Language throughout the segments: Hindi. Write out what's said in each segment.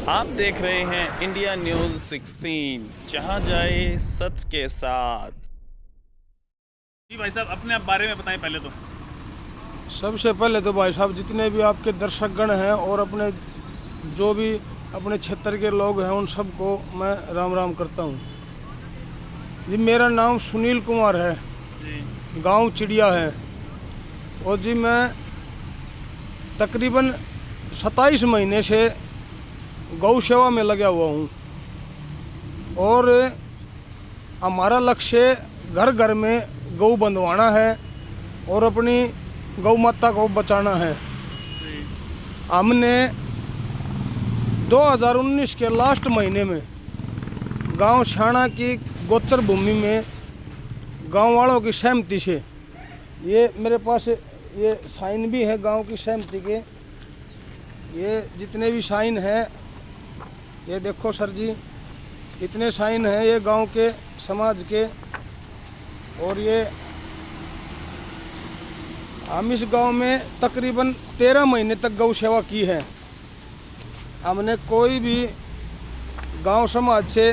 आप देख रहे हैं इंडिया न्यूज़ 16, जहां जाए सच के साथ। जी भाई साहब, अपने आप बारे में बताएं पहले तो। सबसे पहले तो भाई साहब, जितने भी आपके दर्शकगण हैं और अपने जो भी अपने क्षेत्र के लोग हैं उन सबको मैं राम राम करता हूँ। जी, मेरा नाम सुनील कुमार है जी। गांव चिड़िया है। और जी मैं तकरीबन 27 महीने से गौ सेवा में लगा हुआ हूँ और हमारा लक्ष्य घर घर में गौ बंधवाना है और अपनी गौ माता को बचाना है। हमने 2019 के लास्ट महीने में गांव छाना की गोचर भूमि में गांव वालों की सहमति से, ये मेरे पास ये साइन भी है गांव की सहमति के, ये जितने भी साइन हैं ये देखो सर जी, इतने साइन हैं ये गांव के समाज के। और ये हम इस गांव में तकरीबन 13 महीने तक गौ सेवा की है। हमने कोई भी गांव समाज से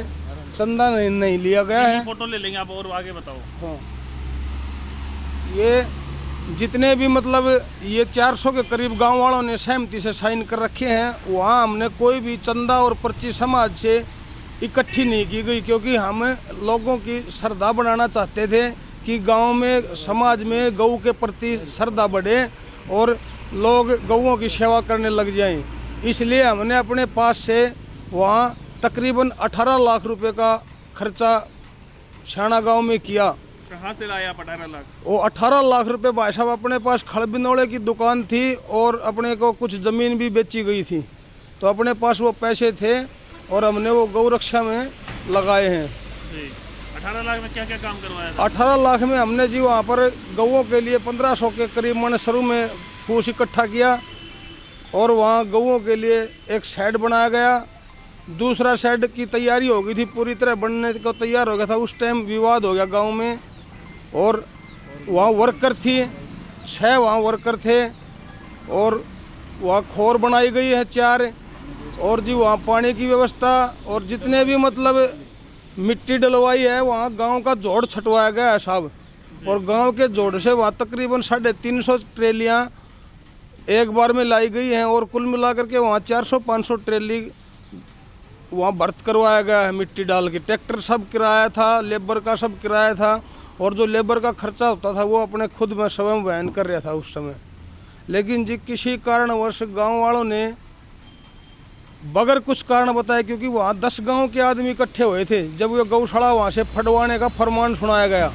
चंदा नहीं लिया गया है। फोटो ले लेंगे आप, और आगे बताओ। हाँ, ये जितने भी मतलब ये 400 के करीब गांव वालों ने सहमति से साइन कर रखे हैं। वहाँ हमने कोई भी चंदा और पर्ची समाज से इकट्ठी नहीं की गई, क्योंकि हम लोगों की श्रद्धा बढ़ाना चाहते थे कि गांव में समाज में गऊ के प्रति श्रद्धा बढ़े और लोग गऊओं की सेवा करने लग जाएं। इसलिए हमने अपने पास से वहाँ तकरीबन 18 लाख रुपए का खर्चा छाना गांव में किया। कहाँ से लाया आप 18 लाख? वो 18 लाख रुपए भाई साहब, अपने पास खड़बिनौड़े की दुकान थी और अपने को कुछ ज़मीन भी बेची गई थी, तो अपने पास वो पैसे थे और हमने वो गौ रक्षा में लगाए हैं। जी। 18 लाख में क्या क्या काम करवाया था? 18 लाख में हमने जी वहाँ पर गऊओं के लिए 1500 के करीब मैंने शुरू में फूस इकट्ठा किया और वहाँ गऊओं के लिए एक शेड बनाया गया। दूसरा शेड की तैयारी हो गई थी, पूरी तरह बनने को तैयार हो गया था। उस टाइम विवाद हो गया गाँव में और वहाँ वर्कर थी, 6 वहाँ वर्कर थे और वहाँ खोर बनाई गई है 4, और जी वहाँ पानी की व्यवस्था और जितने भी मतलब मिट्टी डलवाई है, वहाँ गांव का जोड़ छटवाया गया है साहब। और गांव के जोड़ से वहाँ तकरीबन 350 ट्रेलियाँ एक बार में लाई गई हैं और कुल मिलाकर के वहाँ 400-500 ट्रेली वहाँ भर्त करवाया गया है मिट्टी डाल के। ट्रैक्टर सब किराया था, लेबर का सब किराया था, और जो लेबर का खर्चा होता था वो अपने खुद में स्वयं वहन कर रहा था उस समय। लेकिन जी किसी कारणवश गांव वालों ने बगैर कुछ कारण बताए, क्योंकि वहाँ 10 गांव के आदमी इकट्ठे हुए थे, जब वो गौशाला वहाँ से फटवाने का फरमान सुनाया गया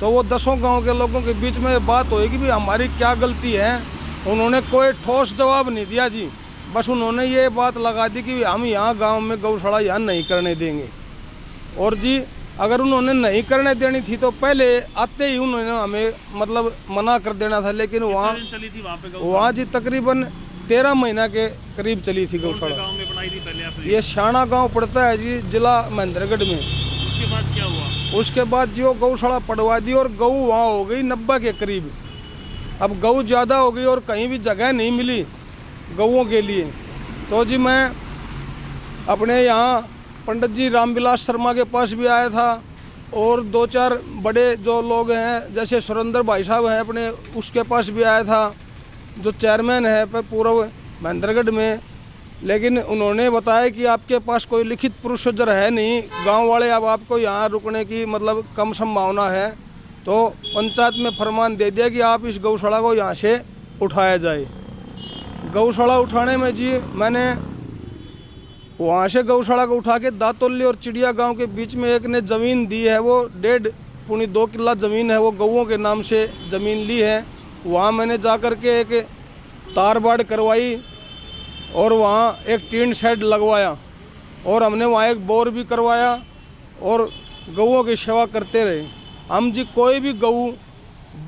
तो वो 10 गांव के लोगों के बीच में बात हुई कि भाई हमारी क्या गलती है। उन्होंने कोई ठोस जवाब नहीं दिया जी, बस उन्होंने ये बात लगा दी कि हम यहाँ गाँव में गौशाला यहाँ नहीं करने देंगे। और जी अगर उन्होंने नहीं करने देनी थी तो पहले आते ही उन्होंने हमें मतलब मना कर देना था। लेकिन वहाँ चली थी वहाँ जी तकरीबन 13 महीना के करीब चली थी गौशाला। गांव में बनाई थी पहले आपने? ये शाना गांव पड़ता है जी, जिला महेंद्रगढ़ में। उसके बाद क्या हुआ? उसके बाद जी वो गौशाला पड़वा दी और गऊ वहाँ हो गई 90 के करीब। अब गऊ ज़्यादा हो गई और कहीं भी जगह नहीं मिली गऊओं के लिए, तो जी मैं अपने यहाँ पंडित जी रामविलास शर्मा के पास भी आया था और 2-4 बड़े जो लोग हैं जैसे सुरेंद्र भाई साहब हैं अपने, उसके पास भी आया था, जो चेयरमैन है पूर्व महेंद्रगढ़ में। लेकिन उन्होंने बताया कि आपके पास कोई लिखित प्रोसीजर है नहीं, गांव वाले अब आपको यहाँ रुकने की मतलब कम संभावना है, तो पंचायत में फरमान दे दिया कि आप इस गौशाला को यहाँ से उठाया जाए। गौशाला उठाने में जी मैंने वहाँ से गौशाला को उठा के दातोली और चिड़िया गांव के बीच में एक ने ज़मीन दी है, वो 1.5-2 किला ज़मीन है, वो गऊओं के नाम से ज़मीन ली है। वहाँ मैंने जा कर के एक तार बाड़ करवाई और वहाँ एक टीन शेड लगवाया और हमने वहाँ एक बोर भी करवाया और गऊओं की सेवा करते रहे। हम जी कोई भी गऊ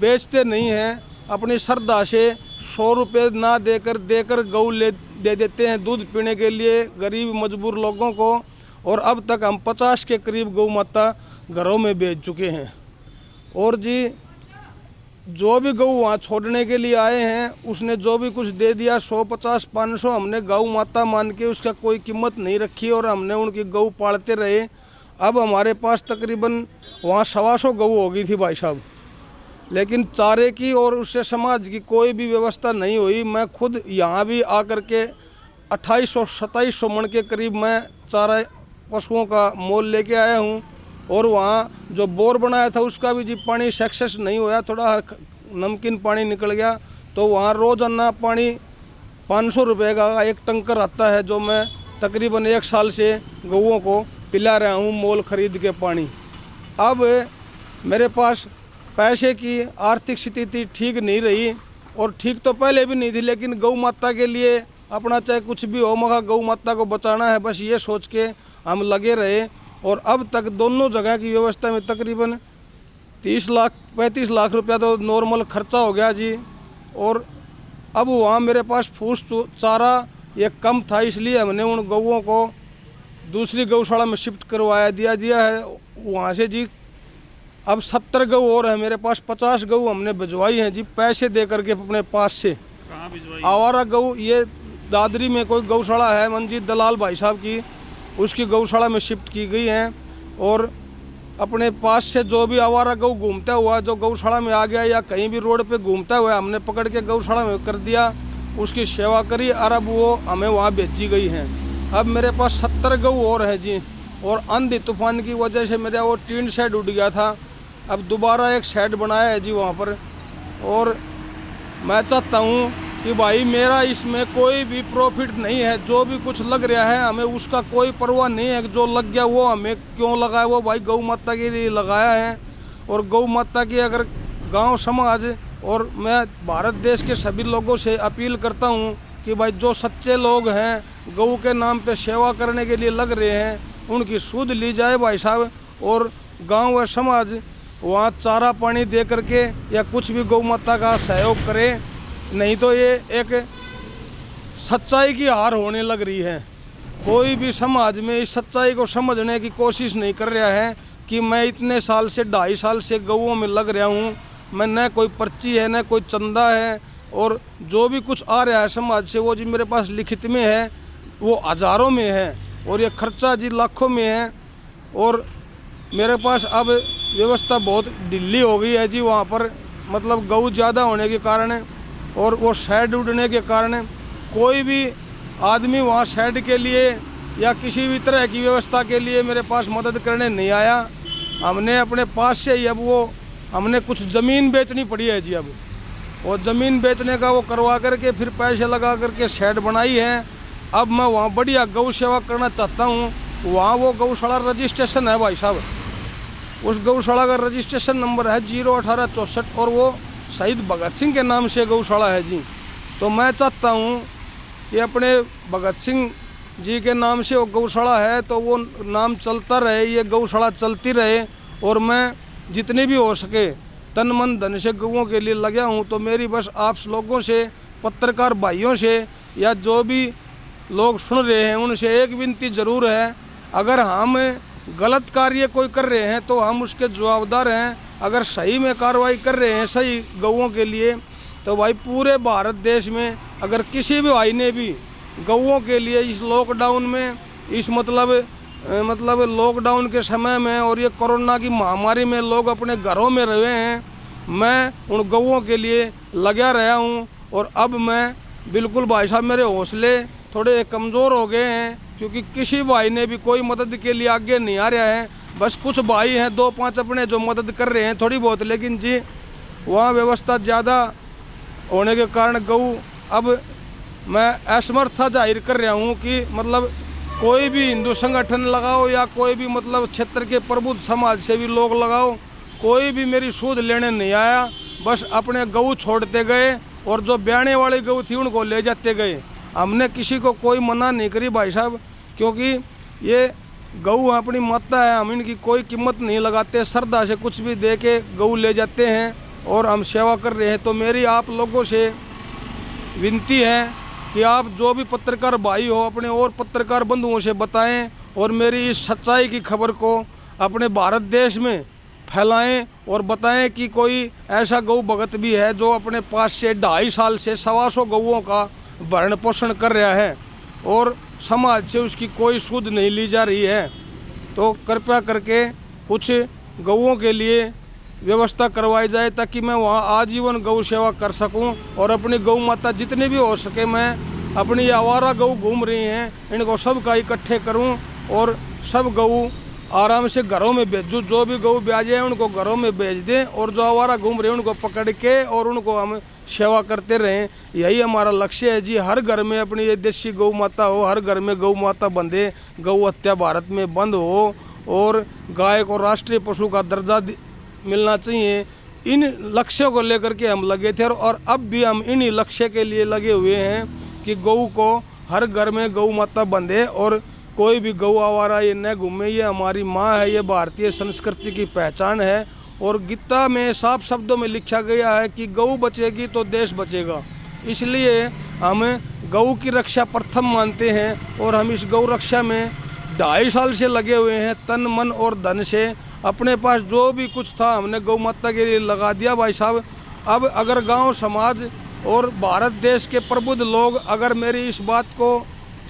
बेचते नहीं हैं, अपनी श्रद्धा से 100 रुपये ना देकर गऊ दे देते हैं दूध पीने के लिए गरीब मजबूर लोगों को। और अब तक हम 50 के करीब गौ माता घरों में बेच चुके हैं। और जी जो भी गऊ वहाँ छोड़ने के लिए आए हैं उसने जो भी कुछ दे दिया 150 500 हमने गऊ माता मान के उसका कोई कीमत नहीं रखी और हमने उनकी गऊ पालते रहे। अब हमारे पास तकरीबन वहाँ 125 गऊ हो गई थी भाई साहब, लेकिन चारे की और उससे समाज की कोई भी व्यवस्था नहीं हुई। मैं खुद यहाँ भी आकर के 2800-2700 मन के करीब मैं चारा पशुओं का मोल लेके आया हूँ। और वहाँ जो बोर बनाया था उसका भी जी पानी सक्सेस नहीं हुआ, थोड़ा नमकीन पानी निकल गया। तो वहाँ रोज़ाना पानी 500 रुपये का एक टंकर आता है, जो मैं तकरीबन 1 साल से गऊओं को पिला रहा हूँ मोल खरीद के पानी। अब मेरे पास पैसे की आर्थिक स्थिति ठीक नहीं रही, और ठीक तो पहले भी नहीं थी, लेकिन गौ माता के लिए अपना चाहे कुछ भी हो मगर गौ माता को बचाना है, बस ये सोच के हम लगे रहे। और अब तक दोनों जगह की व्यवस्था में तकरीबन 30-35 लाख रुपया तो नॉर्मल खर्चा हो गया जी। और अब वहाँ मेरे पास फूस चारा ये कम था, इसलिए हमने उन गऊओं को दूसरी गौशाला में शिफ्ट करवाया दिया है वहाँ से जी। अब 70 गऊ और है मेरे पास, 50 गऊ हमने भिजवाई हैं जी पैसे दे करके अपने पास से। कहाँ भिजवाई? आवारा गऊ ये दादरी में कोई गौशाला है मंजीत दलाल भाई साहब की, उसकी गौशाला में शिफ्ट की गई हैं। और अपने पास से जो भी आवारा गऊ घूमता हुआ जो गौशाला में आ गया या कहीं भी रोड पे घूमता हुआ हमने पकड़ के गौशाला में कर दिया, उसकी सेवा करी और अब वो हमें वहाँ भेजी गई हैं। अब मेरे पास 70 गऊ और है जी। और आंधी तूफान की वजह से मेरा वो टीन शेड उड़ गया था, अब दोबारा एक शेड बनाया है जी वहाँ पर। और मैं चाहता हूँ कि भाई मेरा इसमें कोई भी प्रॉफिट नहीं है, जो भी कुछ लग रहा है हमें उसका कोई परवाह नहीं है। जो लग गया वो हमें क्यों लगा है, वो भाई गौ माता के लिए लगाया है। और गौ माता की अगर गांव समाज और मैं भारत देश के सभी लोगों से अपील करता हूं कि भाई जो सच्चे लोग हैं गौ के नाम पे सेवा करने के लिए लग रहे हैं उनकी सूद ली जाए भाई साहब। और गाँव व समाज वहाँ चारा पानी दे करके या कुछ भी गौ माता का सहयोग करे, नहीं तो ये एक सच्चाई की हार होने लग रही है। कोई भी समाज में इस सच्चाई को समझने की कोशिश नहीं कर रहा है कि मैं इतने साल से 2.5 साल से गऊओं में लग रहा हूँ, मैं न कोई पर्ची है न कोई चंदा है, और जो भी कुछ आ रहा है समाज से वो जी मेरे पास लिखित में है, वो हज़ारों में है और ये खर्चा जी लाखों में है। और मेरे पास अब व्यवस्था बहुत ढीली हो गई है जी वहाँ पर, मतलब गऊ ज़्यादा होने के कारण और वो शेड उड़ने के कारण कोई भी आदमी वहाँ शेड के लिए या किसी भी तरह की व्यवस्था के लिए मेरे पास मदद करने नहीं आया। हमने अपने पास से ही अब वो हमने कुछ ज़मीन बेचनी पड़ी है जी। अब वो ज़मीन बेचने का वो करवा करके फिर पैसे लगा करके शेड बनाई है। अब मैं वहाँ बढ़िया गौ सेवा करना चाहता हूँ। वहाँ वो गौशाला रजिस्ट्रेशन है भाई साहब, उस गौशाला का रजिस्ट्रेशन नंबर है 01864 और वो शहीद भगत सिंह के नाम से गौशाला है जी। तो मैं चाहता हूँ कि अपने भगत सिंह जी के नाम से वो गौशाला है तो वो नाम चलता रहे, ये गौशाला चलती रहे। और मैं जितने भी हो सके तन मन धन से गऊओं के लिए लगा हूँ। तो मेरी बस आप लोगों से, पत्रकार भाइयों से या जो भी लोग सुन रहे हैं उनसे एक विनती ज़रूर है, अगर हम गलत कार्य कोई कर रहे हैं तो हम उसके जवाबदार हैं। अगर सही में कार्रवाई कर रहे हैं सही गऊओं के लिए तो भाई पूरे भारत देश में अगर किसी भी भाई ने भी गऊओं के लिए इस लॉकडाउन में, इस मतलब लॉकडाउन के समय में और ये कोरोना की महामारी में लोग अपने घरों में रहे हैं, मैं उन गऊओं के लिए लगा रहा हूँ। और अब मैं बिल्कुल भाई साहब मेरे हौसले थोड़े कमज़ोर हो गए हैं क्योंकि किसी भाई ने भी कोई मदद के लिए आगे नहीं आ रहा है। बस कुछ भाई हैं 2-5 अपने जो मदद कर रहे हैं थोड़ी बहुत, लेकिन जी वहाँ व्यवस्था ज़्यादा होने के कारण गऊ अब मैं असमर्था जाहिर कर रहा हूँ कि मतलब कोई भी हिंदू संगठन लगाओ या कोई भी मतलब क्षेत्र के प्रबुद्ध समाज से भी लोग लगाओ, कोई भी मेरी सूद लेने नहीं आया। बस अपने गऊ छोड़ते गए और जो ब्याने वाली गऊ थी उनको ले जाते गए। हमने किसी को कोई मना नहीं करी भाई साहब, क्योंकि ये गऊ अपनी माता है, हम इनकी कोई कीमत नहीं लगाते, श्रद्धा से कुछ भी दे के गऊ ले जाते हैं और हम सेवा कर रहे हैं। तो मेरी आप लोगों से विनती है कि आप जो भी पत्रकार भाई हो अपने और पत्रकार बंधुओं से बताएं और मेरी इस सच्चाई की खबर को अपने भारत देश में फैलाएं और बताएं कि कोई ऐसा गौ भगत भी है जो अपने पास से 2.5 साल से 125 गौओं का भरण पोषण कर रहा है और समाज से उसकी कोई सूद नहीं ली जा रही है। तो कृपया करके कुछ गौओं के लिए व्यवस्था करवाई जाए ताकि मैं वहाँ आजीवन गौ सेवा कर सकूं और अपनी गौ माता जितनी भी हो सके मैं अपनी आवारा गौ घूम रही हैं इनको सब का इकट्ठे करूं और सब गऊ आराम से घरों में भेजूँ। जो भी गऊ ब्याजे हैं उनको घरों में भेज दें और जो आवारा घूम रहे हैं उनको पकड़ के और उनको हम सेवा करते रहें। यही हमारा लक्ष्य है जी। हर घर में अपनी ये देसी गौ माता हो, हर घर में गौ माता बंधे, गौ हत्या भारत में बंद हो और गाय को राष्ट्रीय पशु का दर्जा मिलना चाहिए। इन लक्ष्यों को लेकर के हम लगे थे और अब भी हम इन्हीं लक्ष्य के लिए लगे हुए हैं कि गऊ को हर घर में गौ माता बंधे और कोई भी गौ आवारा ये न घूमे। ये हमारी माँ है, ये भारतीय संस्कृति की पहचान है और गीता में साफ शब्दों में लिखा गया है कि गौ बचेगी तो देश बचेगा। इसलिए हम गौ की रक्षा प्रथम मानते हैं और हम इस गौ रक्षा में 2.5 साल से लगे हुए हैं। तन मन और धन से अपने पास जो भी कुछ था हमने गौ माता के लिए लगा दिया भाई साहब। अब अगर गांव समाज और भारत देश के प्रबुद्ध लोग अगर मेरी इस बात को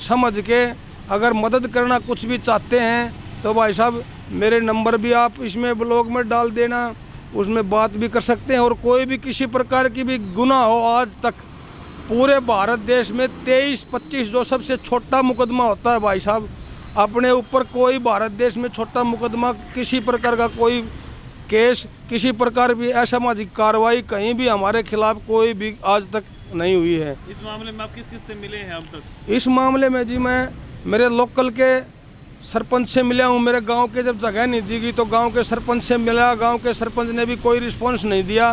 समझ के अगर मदद करना कुछ भी चाहते हैं तो भाई साहब मेरे नंबर भी आप इसमें ब्लॉग में डाल देना, उसमें बात भी कर सकते हैं। और कोई भी किसी प्रकार की भी गुनाह हो, आज तक पूरे भारत देश में 23-25 जो सबसे छोटा मुकदमा होता है भाई साहब, अपने ऊपर कोई भारत देश में छोटा मुकदमा किसी प्रकार का कोई केस, किसी प्रकार भी असामाजिक कार्रवाई कहीं भी हमारे खिलाफ कोई भी आज तक नहीं हुई है। इस मामले में आप किस किस से मिले हैं अब तक? इस मामले में जी मैं मेरे लोकल के सरपंच से मिला हूँ। मेरे गांव के जब जगह नहीं दी गई तो गांव के सरपंच से मिला, गांव के सरपंच ने भी कोई रिस्पांस नहीं दिया।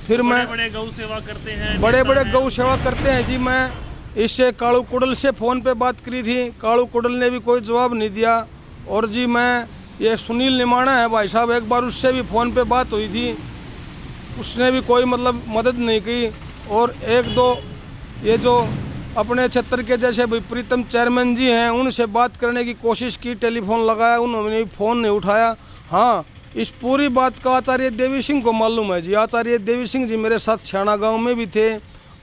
फिर मैं बड़े गौ सेवा करते हैं, बड़े गौ सेवा करते हैं जी। मैं इससे कालू कुडल से फ़ोन पे बात करी थी, कालू कुडल ने भी कोई जवाब नहीं दिया। और जी मैं ये सुनील निमाणा है भाई साहब, एक बार उससे भी फ़ोन पे बात हुई थी, उसने भी कोई मतलब मदद नहीं की। और एक दो ये जो अपने क्षेत्र के जैसे भाई प्रीतम चेयरमैन जी हैं उनसे बात करने की कोशिश की, टेलीफोन लगाया, उन्होंने फ़ोन नहीं उठाया। हाँ, इस पूरी बात का आचार्य देवी सिंह को मालूम है जी। आचार्य देवी सिंह जी मेरे साथ छाना गांव में भी थे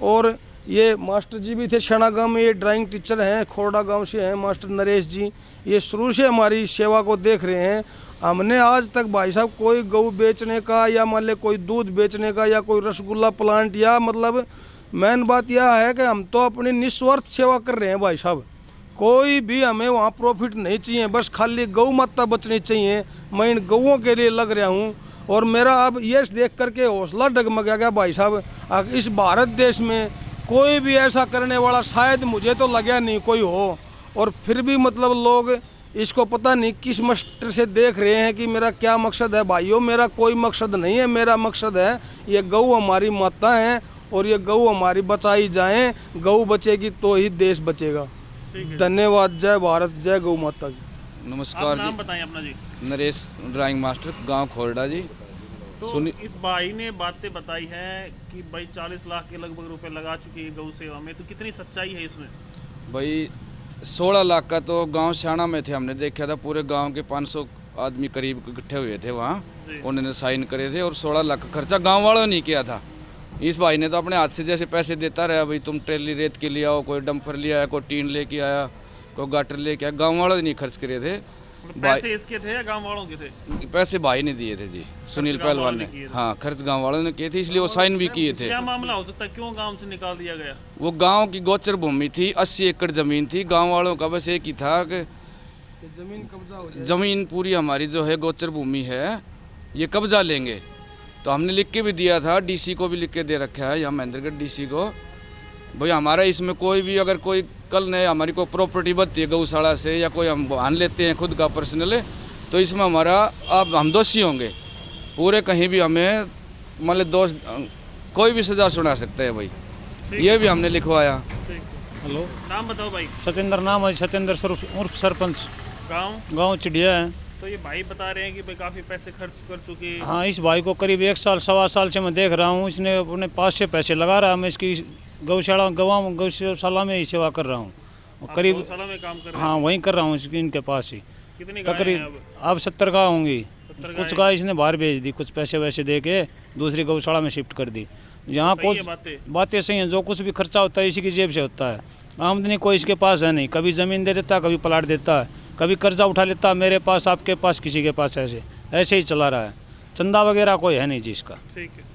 और ये मास्टर जी भी थे छाना गांव में, ये ड्राइंग टीचर हैं, खोरडा गांव से हैं मास्टर नरेश जी। ये शुरू से हमारी सेवा को देख रहे हैं। हमने आज तक भाई साहब कोई गऊ बेचने का या मान ले कोई दूध बेचने का या कोई रसगुल्ला प्लांट या मतलब मेन बात यह है कि हम तो अपनी निस्वार्थ सेवा कर रहे हैं भाई साहब। कोई भी हमें वहाँ प्रॉफिट नहीं चाहिए, बस खाली गौ माता बचनी चाहिए। मैं इन गौओं के लिए लग रहा हूँ और मेरा अब ये देख करके हौसला डगमगा गया भाई साहब। इस भारत देश में कोई भी ऐसा करने वाला शायद मुझे तो लगा नहीं कोई हो, और फिर भी मतलब लोग इसको पता नहीं किस मकसद से देख रहे हैं कि मेरा क्या मकसद है। भाइयों मेरा कोई मकसद नहीं है, मेरा मकसद है ये गौ हमारी माता है और ये गौ हमारी बचाई जाए। गौ बचेगी तो ही देश बचेगा। धन्यवाद। जय भारत, जय गौ माता की। नमस्कार नाम जी, बताएं अपना जी। नरेश ड्राइंग मास्टर, गांव खोरडा जी। तो इस भाई ने बातें बताई है कि भाई 40 लाख के लगभग रुपए लगा चुके हैं गौ सेवा में, तो कितनी सच्चाई है इसमें? भाई 16 लाख का तो गांव शाना में थे, हमने देखा था। पूरे गांव के 500 आदमी करीब इकट्ठे हुए थे वहाँ, उन्होंने साइन करे थे और 16 लाख का खर्चा गाँव वालों ने किया था। इस भाई ने तो अपने हाथ से जैसे पैसे देता रहा, भाई तुम ट्रेली रेत के लिए आओ, कोई डंपर ले आया, कोई टीन लेके आया, कोई गाटर लेके आया। गाँव वालों ने नहीं खर्च करे थे। पैसे इसके थे या गांव वालों के थे? पैसे भाई ने दिए थे जी, सुनील पहलवान ने। हाँ, खर्च गांव वालों ने किए थे, इसलिए वो साइन भी किए थे। क्या मामला हो सकता है, क्यों गांव से निकाल दिया गया? वो गांव की गोचर भूमि थी, 80 एकड़ जमीन थी। गांव वालों का बस एक ही था कि जमीन कब्जा हो जाए, जमीन पूरी हमारी जो है गोचर भूमि है ये कब्जा लेंगे। तो हमने लिख के भी दिया था, डीसी को भी लिख के दे रखा है यहाँ महेंद्रगढ़ डीसी को, भाई हमारा इसमें कोई भी अगर कोई कल ने हमारी कोई प्रॉपर्टी बनती है गौशाला से या कोई हम वाहन लेते हैं खुद का पर्सनल, तो इसमें हमारा अब हम दोषी होंगे पूरे। कहीं भी हमें मतलब दोष कोई भी सजा सुना सकता है भाई, ये भी हमने लिखवाया। हेलो, नाम बताओ भाई। सत्येंद्र नाम है, सत्येंद्र स्वरूप उर्फ सरपंच, गांव चिड़िया है। तो ये भाई बता रहे हैं कि भाई काफ़ी पैसे खर्च कर चुके हैं। हाँ, इस भाई को करीब 1 साल 1.25 साल से मैं देख रहा हूँ, इसने अपने पास से पैसे लगा रहा है। मैं इसकी गौशाला में ही सेवा कर रहा हूँ करीब। गौशाला में काम कर रहे हैं? हाँ, वहीं कर रहा हूँ, इनके पास ही। कितनी गायें हैं तकरीब अब 70 का होंगी। कुछ गाय इसने बाहर भेज दी, कुछ पैसे वैसे दे के दूसरी गौशाला में शिफ्ट कर दी। यहाँ सही है कुछ बातें सही हैं, जो कुछ भी खर्चा होता है इसी की जेब से होता है। आमदनी कोई इसके पास है नहीं, कभी ज़मीन दे देता है, कभी प्लाट देता है, कभी कर्जा उठा लेता है, मेरे पास, आपके पास, किसी के पास, ऐसे ही चला रहा है। चंदा वगैरह कोई है नहीं जी इसका। ठीक है।